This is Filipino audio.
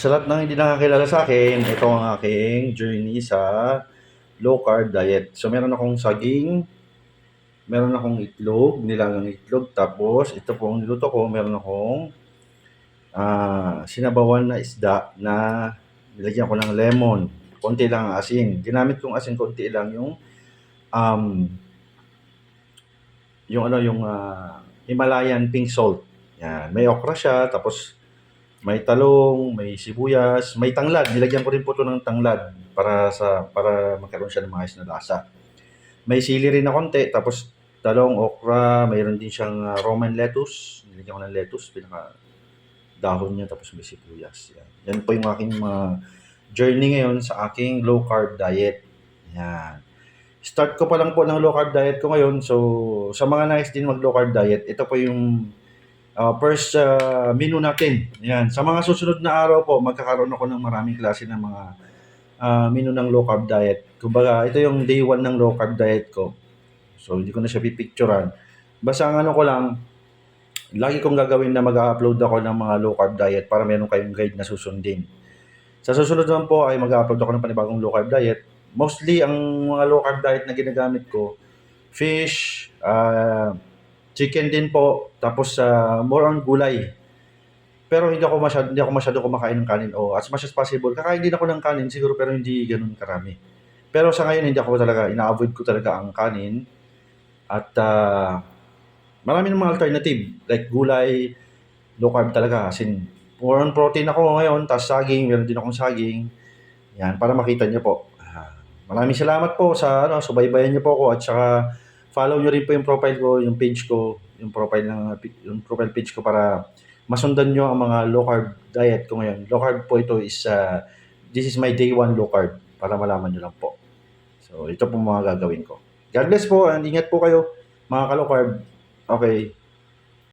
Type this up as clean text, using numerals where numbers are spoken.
Sa lahat ng hindi nakakilala sa akin, ito ang aking journey sa low carb diet. So meron akong saging, meron akong itlog, nilagang itlog, tapos ito po ang niluto ko, meron akong sinabawan na isda na nilagyan ko ng lemon, konti lang ang asin. Ginamit kong asin konti lang um, yung Himalayan pink salt. Yan, may okra siya, tapos may talong, may sibuyas, may tanglad. Nilagyan ko rin po 'to ng tanglad para magkaroon siya ng maayos na lasa. May sili rin na konti, tapos talong, okra, mayroon din siyang Roman lettuce. Nilagyan ko ng lettuce, dahon niya, tapos may sibuyas. Yan. Yan po yung aking journey ngayon sa aking low carb diet. Yan. Start ko pa lang po ng low carb diet ko ngayon. So, sa mga nais din mag low carb diet, ito po yung first menu natin. Yan. Sa mga susunod na araw po, magkakaroon ako ng maraming klase ng mga menu ng low carb diet. Kumbaga, ito yung day 1 ng low carb diet ko. So, hindi ko na siya pipicturan. Basta ang ano ko lang, lagi kong gagawin na mag-upload ako ng mga low carb diet para meron kayong guide na susundin. Sa susunod naman po ay mag-upload ako ng panibagong low carb diet. Mostly, ang mga low carb diet na ginagamit ko, fish, chicken din po, tapos more on gulay. Pero hindi ako masyado kumakain ng kanin, o as much as possible kakain din ako ng kanin siguro, pero hindi gano'n karami. Pero sa ngayon hindi ako talaga, ina-avoid ko talaga ang kanin, at marami ng mga alternative like gulay, low carb talaga, as in more on protein ako ngayon, ta's saging, meron din akong saging. Yan, para makita niyo po. Maraming salamat po sa subaybayan niyo po ako, at saka follow niyo rin po yung profile ko, yung page ko, yung profile page ko, para masundan niyo ang mga low carb diet ko ngayon. Low carb po ito is this is my day 1 low carb, para malaman niyo lang po. So ito po mga gagawin ko. God bless po, and ingat po kayo mga ka-low carb. Okay.